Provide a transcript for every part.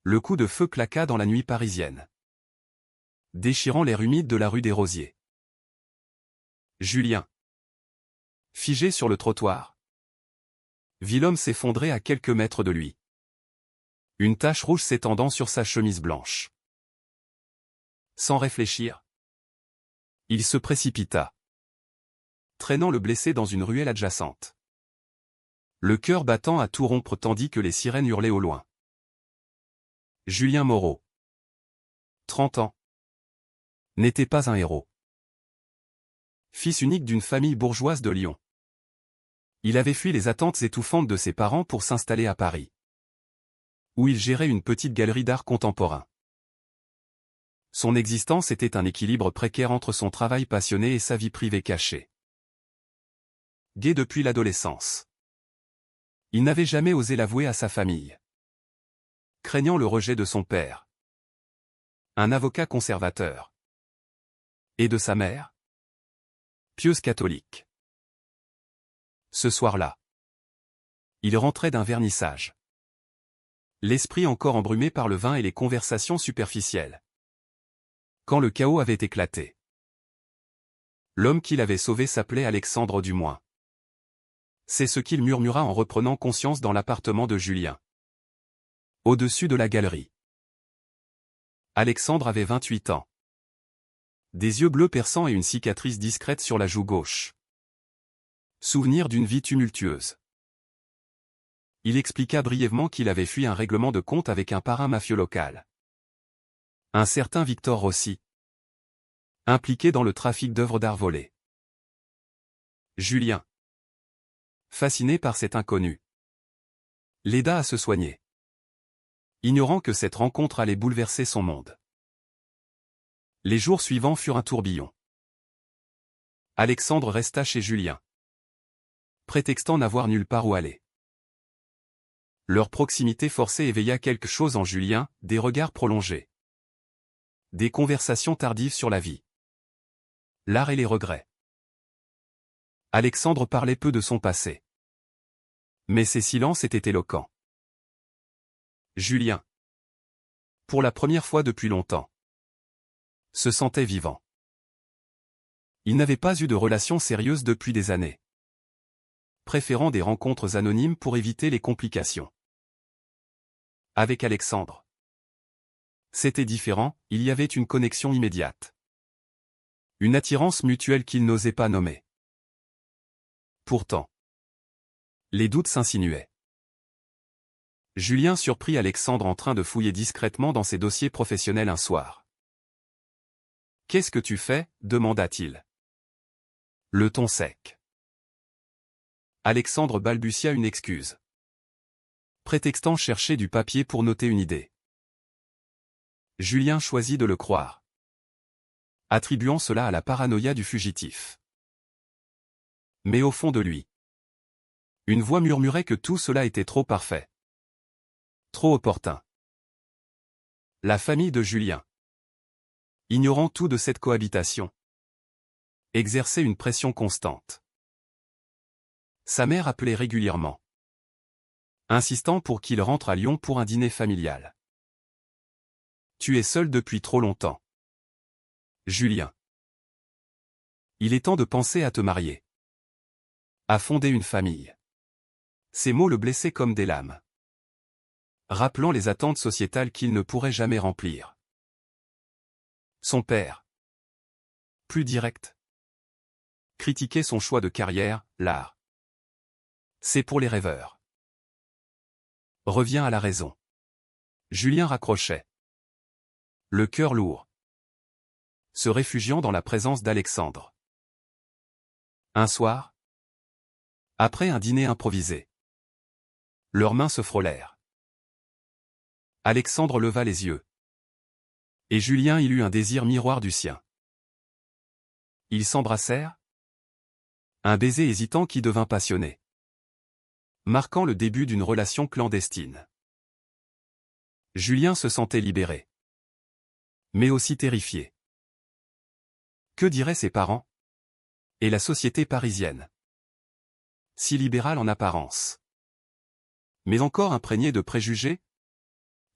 Le coup de feu claqua dans la nuit parisienne, déchirant l'air humide de la rue des Rosiers. Julien, figé sur le trottoir, vit l'homme s'effondrer à quelques mètres de lui. Une tache rouge s'étendant sur sa chemise blanche. Sans réfléchir, il se précipita, traînant le blessé dans une ruelle adjacente. Le cœur battant à tout rompre tandis que les sirènes hurlaient au loin. Julien Moreau, 30 ans, n'était pas un héros. Fils unique d'une famille bourgeoise de Lyon, il avait fui les attentes étouffantes de ses parents pour s'installer à Paris, où il gérait une petite galerie d'art contemporain. Son existence était un équilibre précaire entre son travail passionné et sa vie privée cachée. Gai depuis l'adolescence, il n'avait jamais osé l'avouer à sa famille, craignant le rejet de son père, un avocat conservateur, et de sa mère, pieuse catholique. Ce soir-là, il rentrait d'un vernissage, l'esprit encore embrumé par le vin et les conversations superficielles, quand le chaos avait éclaté. L'homme qui l'avait sauvé s'appelait Alexandre Dumoin. C'est ce qu'il murmura en reprenant conscience dans l'appartement de Julien, au-dessus de la galerie. Alexandre avait 28 ans. Des yeux bleus perçants et une cicatrice discrète sur la joue gauche. Souvenir d'une vie tumultueuse. Il expliqua brièvement qu'il avait fui un règlement de compte avec un parrain mafieux local, un certain Victor Rossi, impliqué dans le trafic d'œuvres d'art volées. Julien, fasciné par cet inconnu, l'aida à se soigner, ignorant que cette rencontre allait bouleverser son monde. Les jours suivants furent un tourbillon. Alexandre resta chez Julien, prétextant n'avoir nulle part où aller. Leur proximité forcée éveilla quelque chose en Julien, des regards prolongés, des conversations tardives sur la vie, l'art et les regrets. Alexandre parlait peu de son passé, mais ses silences étaient éloquents. Julien, pour la première fois depuis longtemps, se sentait vivant. Il n'avait pas eu de relation sérieuse depuis des années, préférant des rencontres anonymes pour éviter les complications. Avec Alexandre, c'était différent, il y avait une connexion immédiate. Une attirance mutuelle qu'il n'osait pas nommer. Pourtant, les doutes s'insinuaient. Julien surprit Alexandre en train de fouiller discrètement dans ses dossiers professionnels un soir. « Qu'est-ce que tu fais » demanda-t-il. Le ton sec. Alexandre balbutia une excuse, prétextant chercher du papier pour noter une idée. Julien choisit de le croire, attribuant cela à la paranoïa du fugitif. Mais au fond de lui, une voix murmurait que tout cela était trop parfait, trop opportun. La famille de Julien, ignorant tout de cette cohabitation, exerçait une pression constante. Sa mère appelait régulièrement, insistant pour qu'il rentre à Lyon pour un dîner familial. « Tu es seul depuis trop longtemps. Julien. Il est temps de penser à te marier. À fonder une famille. » Ces mots le blessaient comme des lames, rappelant les attentes sociétales qu'il ne pourrait jamais remplir. Son père, plus direct, critiquait son choix de carrière, l'art. C'est pour les rêveurs. Reviens à la raison. Julien raccrochait, le cœur lourd, se réfugiant dans la présence d'Alexandre. Un soir, après un dîner improvisé, leurs mains se frôlèrent. Alexandre leva les yeux, et Julien y eut un désir miroir du sien. Ils s'embrassèrent, un baiser hésitant qui devint passionné, marquant le début d'une relation clandestine. Julien se sentait libéré, mais aussi terrifié. Que diraient ses parents? Et la société parisienne? Si libérale en apparence, mais encore imprégnée de préjugés?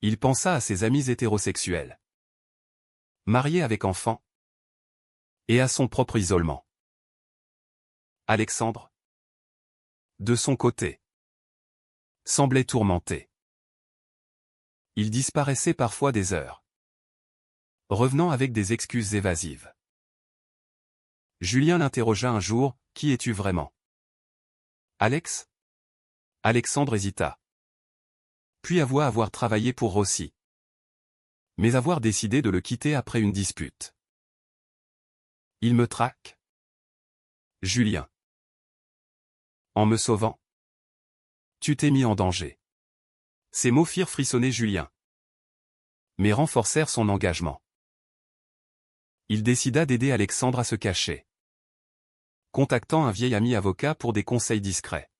Il pensa à ses amis hétérosexuels, mariés avec enfants, et à son propre isolement. Alexandre, de son côté, semblait tourmenté. Il disparaissait parfois des heures, revenant avec des excuses évasives. Julien l'interrogea un jour, « Qui es-tu vraiment ?»« Alex ?» Alexandre hésita. Puis avoua avoir travaillé pour Rossi, mais avoir décidé de le quitter après une dispute. « Il me traque ?» Julien. « En me sauvant, tu t'es mis en danger. » Ces mots firent frissonner Julien, mais renforcèrent son engagement. Il décida d'aider Alexandre à se cacher, contactant un vieil ami avocat pour des conseils discrets.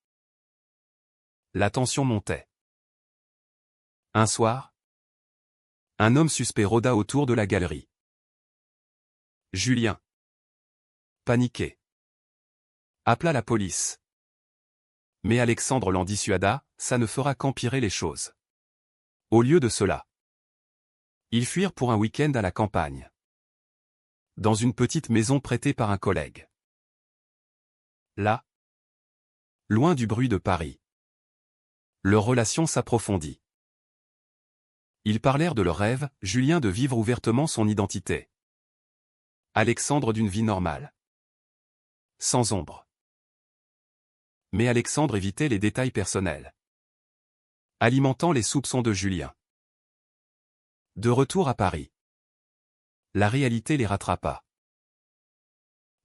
La tension montait. Un soir, un homme suspect rôda autour de la galerie. Julien, paniqué, appela la police. Mais Alexandre l'en dissuada, ça ne fera qu'empirer les choses. Au lieu de cela, ils fuirent pour un week-end à la campagne, dans une petite maison prêtée par un collègue. Là, loin du bruit de Paris, leur relation s'approfondit. Ils parlèrent de leur rêve, Julien de vivre ouvertement son identité, Alexandre d'une vie normale, sans ombre. Mais Alexandre évitait les détails personnels, alimentant les soupçons de Julien. De retour à Paris, la réalité les rattrapa.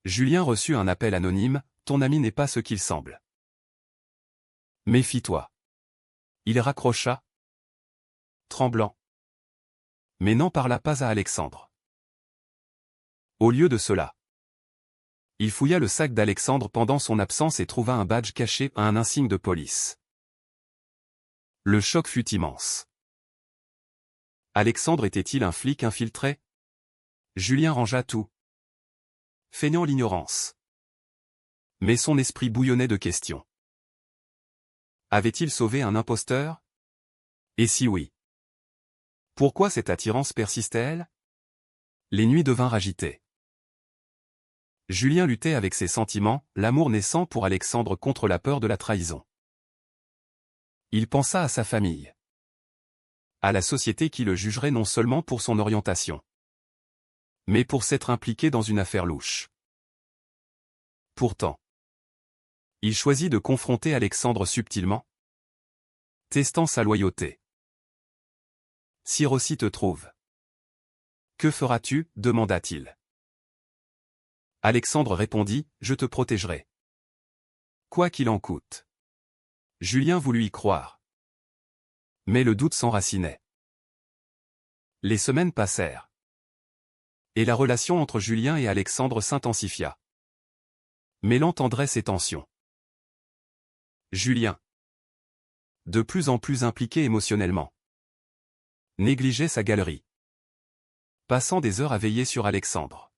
Julien reçut un appel anonyme, « Ton ami n'est pas ce qu'il semble. Méfie-toi. » Il raccrocha, tremblant, mais n'en parla pas à Alexandre. Au lieu de cela, il fouilla le sac d'Alexandre pendant son absence et trouva un badge caché à un insigne de police. Le choc fut immense. Alexandre était-il un flic infiltré? Julien rangea tout, feignant l'ignorance. Mais son esprit bouillonnait de questions. Avait-il sauvé un imposteur? Et si oui, pourquoi cette attirance persistait-elle? Les nuits devinrent agitées. Julien luttait avec ses sentiments, l'amour naissant pour Alexandre contre la peur de la trahison. Il pensa à sa famille, à la société qui le jugerait non seulement pour son orientation, mais pour s'être impliqué dans une affaire louche. Pourtant, il choisit de confronter Alexandre subtilement, testant sa loyauté. « Si Rossi te trouve, que feras-tu » demanda-t-il. Alexandre répondit, « Je te protégerai, quoi qu'il en coûte. » Julien voulut y croire, mais le doute s'enracinait. Les semaines passèrent, et la relation entre Julien et Alexandre s'intensifia, mêlant tendresse et tension. Julien, de plus en plus impliqué émotionnellement, négligeait sa galerie, passant des heures à veiller sur Alexandre.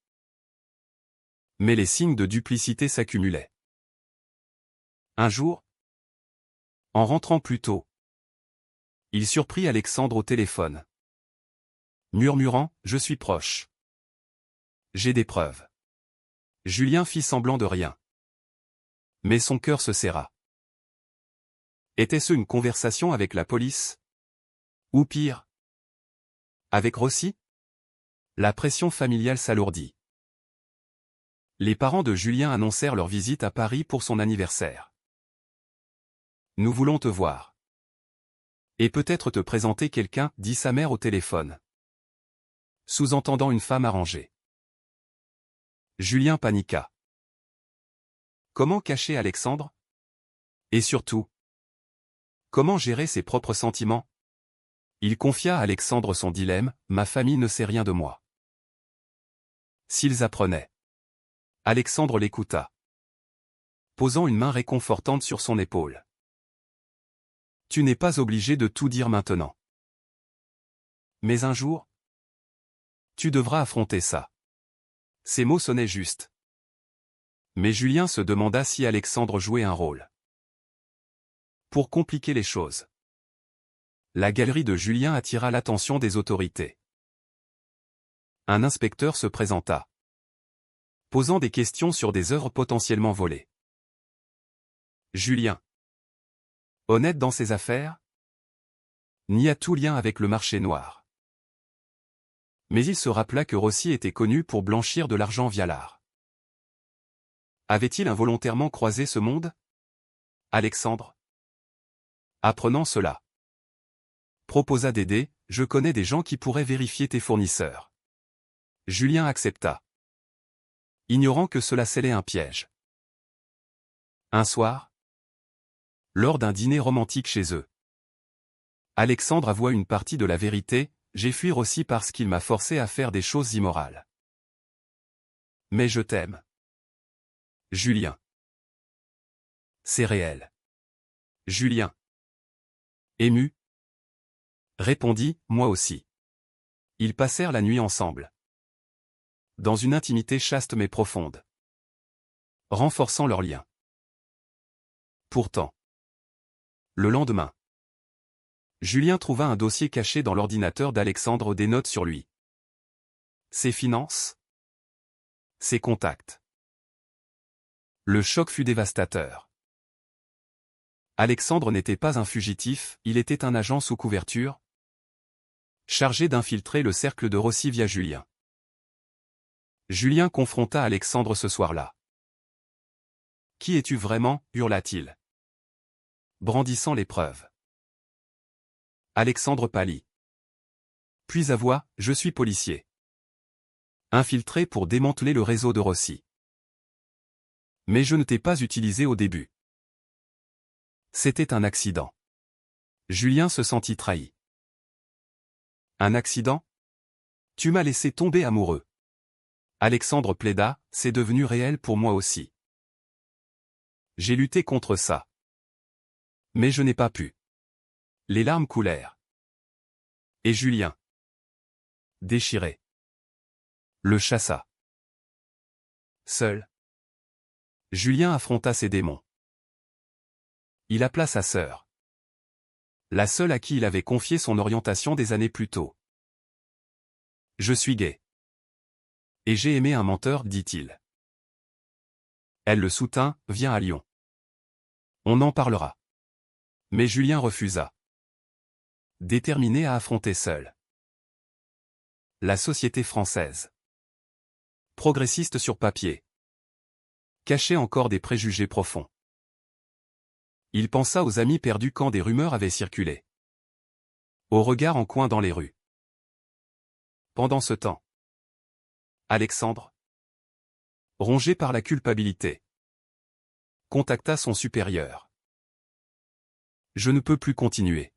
Mais les signes de duplicité s'accumulaient. Un jour, en rentrant plus tôt, il surprit Alexandre au téléphone, murmurant, « Je suis proche. J'ai des preuves. » Julien fit semblant de rien. Mais son cœur se serra. Était-ce une conversation avec la police? Ou pire, avec Rossi? La pression familiale s'alourdit. Les parents de Julien annoncèrent leur visite à Paris pour son anniversaire. « Nous voulons te voir. Et peut-être te présenter quelqu'un, » dit sa mère au téléphone, sous-entendant une femme arrangée. Julien paniqua. Comment cacher Alexandre? Et surtout, comment gérer ses propres sentiments? Il confia à Alexandre son dilemme, « Ma famille ne sait rien de moi. » S'ils apprenaient. Alexandre l'écouta, posant une main réconfortante sur son épaule. « Tu n'es pas obligé de tout dire maintenant. Mais un jour, tu devras affronter ça. » Ces mots sonnaient justes. Mais Julien se demanda si Alexandre jouait un rôle. Pour compliquer les choses, La galerie de Julien attira l'attention des autorités. Un inspecteur se présenta, posant des questions sur des œuvres potentiellement volées. Julien. Honnête dans ses affaires? Nia tout lien avec le marché noir. Mais il se rappela que Rossi était connu pour blanchir de l'argent via l'art. Avait-il involontairement croisé ce monde? Alexandre. Apprenant cela, proposa d'aider, je connais des gens qui pourraient vérifier tes fournisseurs. Julien accepta, ignorant que cela scellait un piège. Un soir, lors d'un dîner romantique chez eux, Alexandre avoua une partie de la vérité, j'ai fui Rossi parce qu'il m'a forcé à faire des choses immorales. Mais je t'aime. Julien. C'est réel. Julien. Ému. Répondit, moi aussi. Ils passèrent la nuit ensemble. Dans une intimité chaste mais profonde. Renforçant leur lien. Pourtant. Le lendemain. Julien trouva un dossier caché dans l'ordinateur d'Alexandre, des notes sur lui. Ses finances. Ses contacts. Le choc fut dévastateur. Alexandre n'était pas un fugitif, il était un agent sous couverture, chargé d'infiltrer le cercle de Rossi via Julien. Julien confronta Alexandre ce soir-là. « Qui es-tu vraiment » hurla-t-il, brandissant les preuves. Alexandre pâlit. Puis avoua, je suis policier. Infiltré pour démanteler le réseau de Rossi. Mais je ne t'ai pas utilisé au début. C'était un accident. Julien se sentit trahi. Un accident? Tu m'as laissé tomber amoureux. Alexandre plaida, c'est devenu réel pour moi aussi. J'ai lutté contre ça. Mais je n'ai pas pu. Les larmes coulèrent. Et Julien, déchiré, le chassa. Seul, Julien affronta ses démons. Il appela sa sœur. La seule à qui il avait confié son orientation des années plus tôt. Je suis gay. Et j'ai aimé un menteur, dit-il. Elle le soutint, viens à Lyon. On en parlera. Mais Julien refusa. Déterminé à affronter seul la société française. Progressiste sur papier. Cachait encore des préjugés profonds. Il pensa aux amis perdus quand des rumeurs avaient circulé. Au regard en coin dans les rues. Pendant ce temps, Alexandre, rongé par la culpabilité, contacta son supérieur. Je ne peux plus continuer.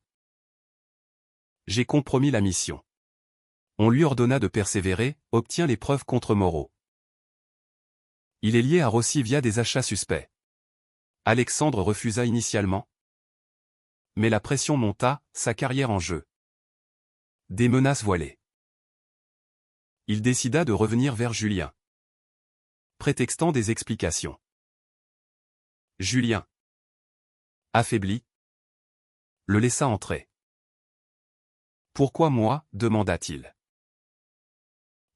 J'ai compromis la mission. On lui ordonna de persévérer, obtient les preuves contre Moreau. Il est lié à Rossi via des achats suspects. Alexandre refusa initialement. Mais la pression monta, sa carrière en jeu. Des menaces voilées. Il décida de revenir vers Julien, prétextant des explications. Julien, affaibli, le laissa entrer. Pourquoi moi, demanda-t-il.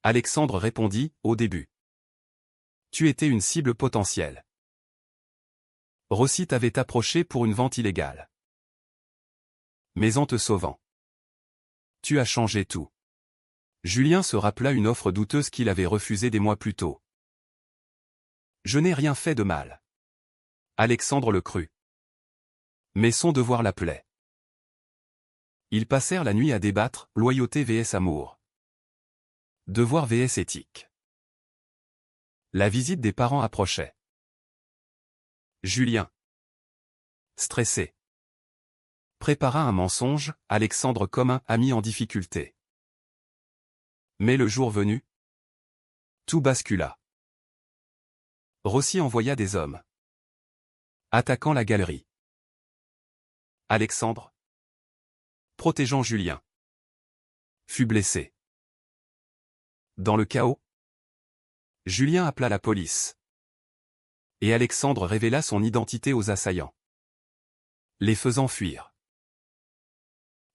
Alexandre répondit, au début. Tu étais une cible potentielle. Rossi t'avait approché pour une vente illégale. Mais en te sauvant, tu as changé tout. Julien se rappela une offre douteuse qu'il avait refusée des mois plus tôt. Je n'ai rien fait de mal. Alexandre le crut. Mais son devoir l'appelait. Ils passèrent la nuit à débattre, loyauté vs amour. Devoir vs éthique. La visite des parents approchait. Julien, stressé, prépara un mensonge, Alexandre comme un ami en difficulté. Mais le jour venu, tout bascula. Rossi envoya des hommes, attaquant la galerie. Alexandre, protégeant Julien, fut blessé. Dans le chaos, Julien appela la police. Et Alexandre révéla son identité aux assaillants, les faisant fuir.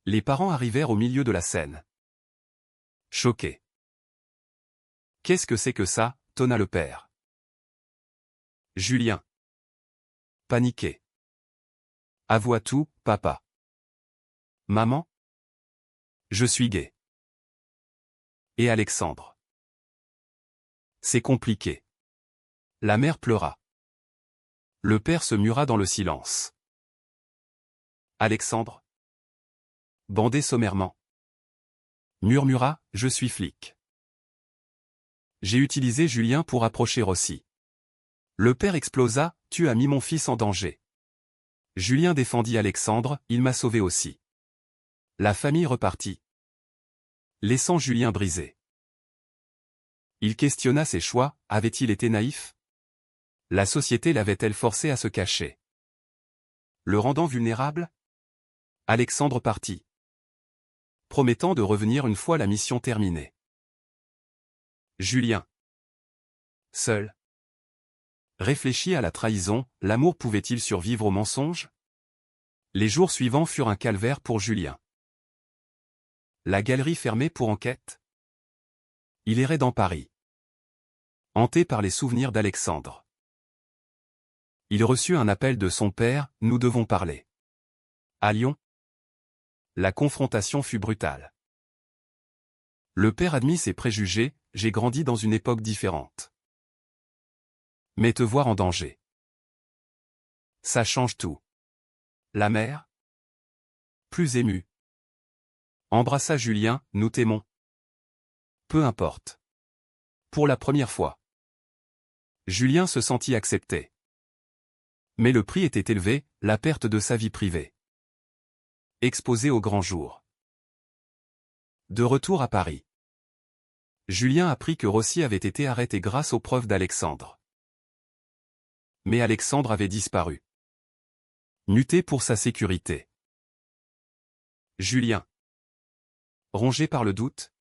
Les parents arrivèrent au milieu de la scène. Choqués. Qu'est-ce que c'est que ça, tonna le père. Julien. Paniqué. Avoue tout, papa. Maman? Je suis gay. Et Alexandre? C'est compliqué. La mère pleura. Le père se mura dans le silence. Alexandre? Bandé sommairement. Murmura, je suis flic. J'ai utilisé Julien pour approcher Rossi. Le père explosa, tu as mis mon fils en danger. Julien défendit Alexandre, il m'a sauvé aussi. La famille repartit, laissant Julien brisé. Il questionna ses choix, avait-il été naïf? La société l'avait-elle forcé à se cacher? Le rendant vulnérable? Alexandre partit, promettant de revenir une fois la mission terminée. Julien. Seul. Réfléchit à la trahison, l'amour pouvait-il survivre au mensonge? Les jours suivants furent un calvaire pour Julien. La galerie fermée pour enquête. Il errait dans Paris, hanté par les souvenirs d'Alexandre. Il reçut un appel de son père, nous devons parler. À Lyon. La confrontation fut brutale. Le père admit ses préjugés, j'ai grandi dans une époque différente. Mais te voir en danger. Ça change tout. La mère? Plus émue. Embrassa Julien, nous t'aimons. Peu importe. Pour la première fois. Julien se sentit accepté. Mais le prix était élevé, la perte de sa vie privée. Exposé au grand jour. De retour à Paris. Julien apprit que Rossi avait été arrêté grâce aux preuves d'Alexandre. Mais Alexandre avait disparu. Muté pour sa sécurité. Julien, rongé par le doute,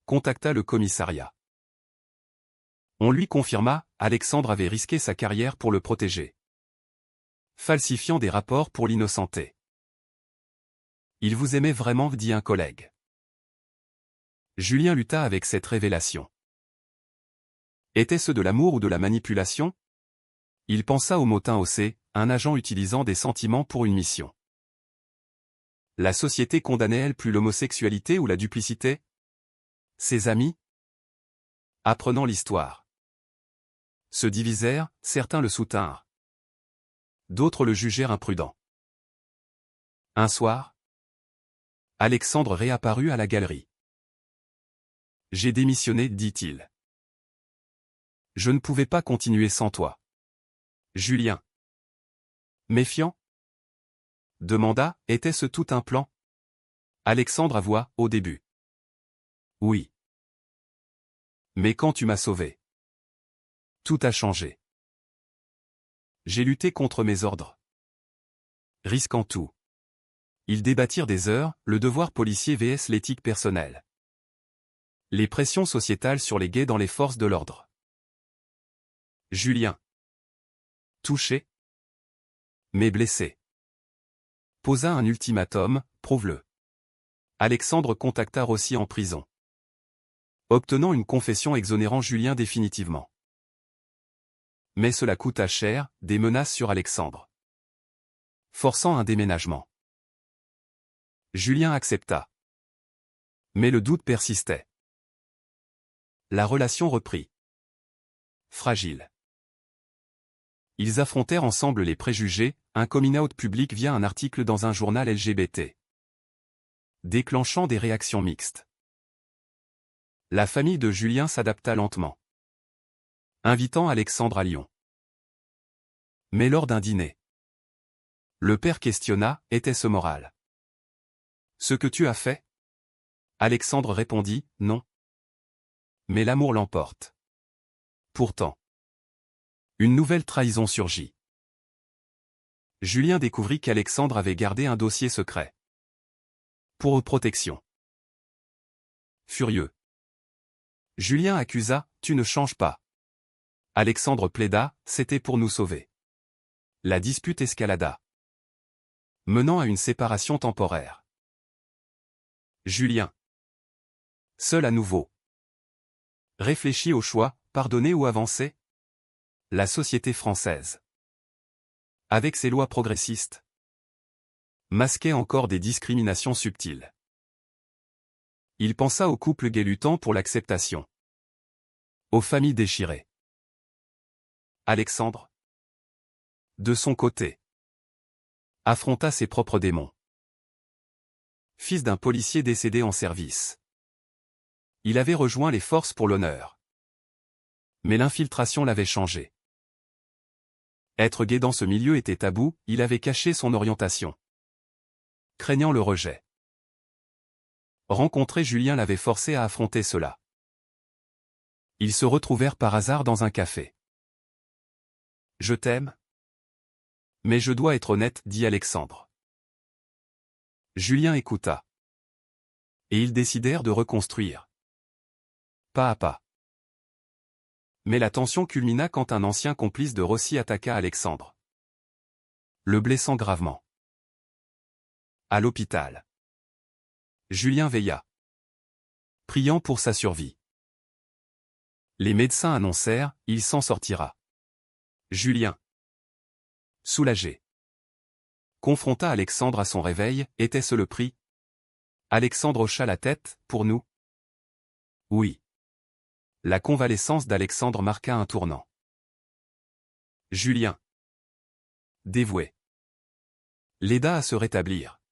contacta le commissariat. On lui confirma, Alexandre avait risqué sa carrière pour le protéger, falsifiant des rapports pour l'innocenter. Il vous aimait vraiment, dit un collègue. Julien lutta avec cette révélation. Était-ce de l'amour ou de la manipulation? Il pensa au motin haussé, un agent utilisant des sentiments pour une mission. La société condamnait-elle plus l'homosexualité ou la duplicité? Ses amis, apprenant l'histoire, se divisèrent, certains le soutinrent. D'autres le jugèrent imprudent. Un soir, Alexandre réapparut à la galerie. J'ai démissionné, dit-il. Je ne pouvais pas continuer sans toi. Julien. Méfiant? Demanda, était-ce tout un plan? Alexandre avoua, au début. Oui. Mais quand tu m'as sauvé, tout a changé. J'ai lutté contre mes ordres, risquant tout. Ils débattirent des heures, le devoir policier vs l'éthique personnelle. Les pressions sociétales sur les gays dans les forces de l'ordre. Julien. Touché, mais blessé. Posa un ultimatum, prouve-le. Alexandre contacta Rossi en prison, obtenant une confession exonérant Julien définitivement. Mais cela coûta cher, des menaces sur Alexandre, forçant un déménagement. Julien accepta. Mais le doute persistait. La relation reprit. Fragile. Ils affrontèrent ensemble les préjugés, un coming-out public via un article dans un journal LGBT, déclenchant des réactions mixtes. La famille de Julien s'adapta lentement, invitant Alexandre à Lyon. Mais lors d'un dîner, le père questionna, était-ce moral? Ce que tu as fait? Alexandre répondit, non. Mais l'amour l'emporte. Pourtant, une nouvelle trahison surgit. Julien découvrit qu'Alexandre avait gardé un dossier secret. Pour protection. Furieux, Julien accusa, tu ne changes pas. Alexandre plaida, c'était pour nous sauver. La dispute escalada, menant à une séparation temporaire. Julien. Seul à nouveau. Réfléchit au choix, pardonner ou avancer? La société française, avec ses lois progressistes, masquait encore des discriminations subtiles. Il pensa aux couples gais luttant pour l'acceptation, aux familles déchirées. Alexandre, de son côté, affronta ses propres démons. Fils d'un policier décédé en service, il avait rejoint les forces pour l'honneur. Mais l'infiltration l'avait changé. Être gay dans ce milieu était tabou, il avait caché son orientation, craignant le rejet. Rencontrer Julien l'avait forcé à affronter cela. Ils se retrouvèrent par hasard dans un café. « Je t'aime. Mais je dois être honnête, dit Alexandre. » Julien écouta. Et ils décidèrent de reconstruire. Pas à pas. Mais la tension culmina quand un ancien complice de Rossi attaqua Alexandre, le blessant gravement. À l'hôpital, Julien veilla, priant pour sa survie. Les médecins annoncèrent, il s'en sortira. Julien, soulagé, confronta Alexandre à son réveil, était-ce le prix? Alexandre hocha la tête, pour nous? Oui. La convalescence d'Alexandre marqua un tournant. Julien, dévoué, l'aida à se rétablir.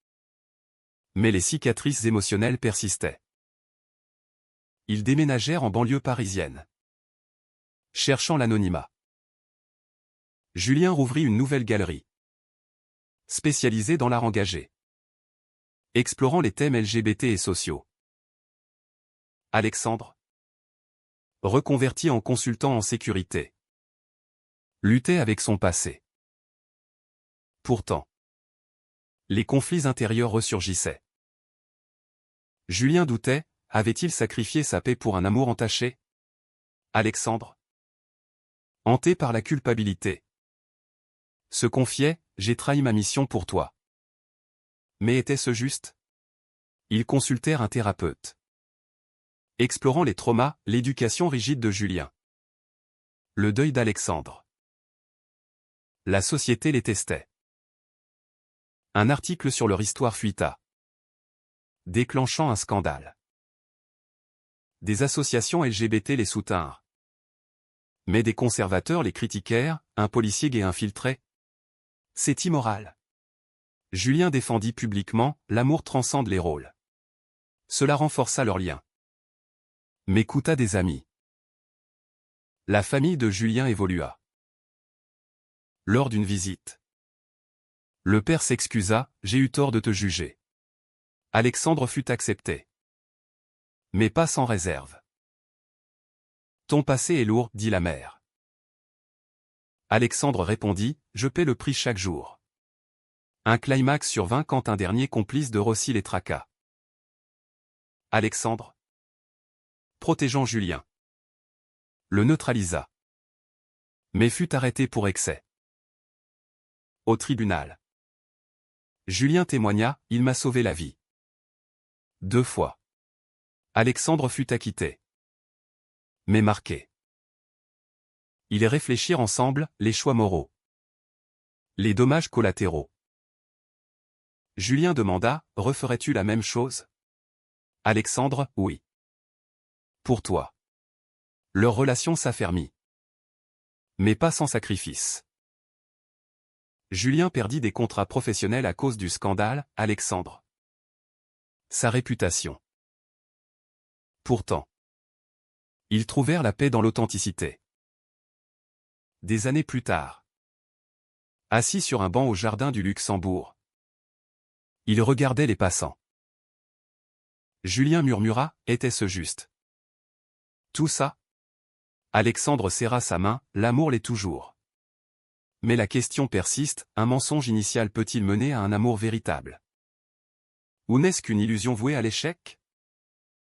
Mais les cicatrices émotionnelles persistaient. Ils déménagèrent en banlieue parisienne, cherchant l'anonymat. Julien rouvrit une nouvelle galerie, spécialisée dans l'art engagé, explorant les thèmes LGBT et sociaux. Alexandre, reconverti en consultant en sécurité, luttait avec son passé. Pourtant, les conflits intérieurs ressurgissaient. Julien doutait, avait-il sacrifié sa paix pour un amour entaché? Alexandre, hanté par la culpabilité, se confiait, j'ai trahi ma mission pour toi. Mais était-ce juste? Ils consultèrent un thérapeute, explorant les traumas, l'éducation rigide de Julien, le deuil d'Alexandre. La société les testait. Un article sur leur histoire fuita, déclenchant un scandale. Des associations LGBT les soutinrent. Mais des conservateurs les critiquèrent, un policier gay infiltré. C'est immoral. Julien défendit publiquement, l'amour transcende les rôles. Cela renforça leurs liens, mais coûta des amis. La famille de Julien évolua. Lors d'une visite, le père s'excusa, j'ai eu tort de te juger. Alexandre fut accepté, mais pas sans réserve. Ton passé est lourd, dit la mère. Alexandre répondit, je paie le prix chaque jour. Un climax survint quand un dernier complice de Rossi les traqua. Alexandre, protégeant Julien, le neutralisa, mais fut arrêté pour excès. Au tribunal, Julien témoigna, il m'a sauvé la vie. 2 fois. Alexandre fut acquitté, mais marqué. Ils réfléchirent ensemble, les choix moraux, les dommages collatéraux. Julien demanda, referais-tu la même chose? Alexandre, oui. Pour toi. Leur relation s'affermit, mais pas sans sacrifice. Julien perdit des contrats professionnels à cause du scandale, Alexandre, sa réputation. Pourtant, ils trouvèrent la paix dans l'authenticité. Des années plus tard, assis sur un banc au jardin du Luxembourg, ils regardaient les passants. Julien murmura, était-ce juste? Tout ça? Alexandre serra sa main, l'amour l'est toujours. Mais la question persiste, un mensonge initial peut-il mener à un amour véritable? Ou n'est-ce qu'une illusion vouée à l'échec?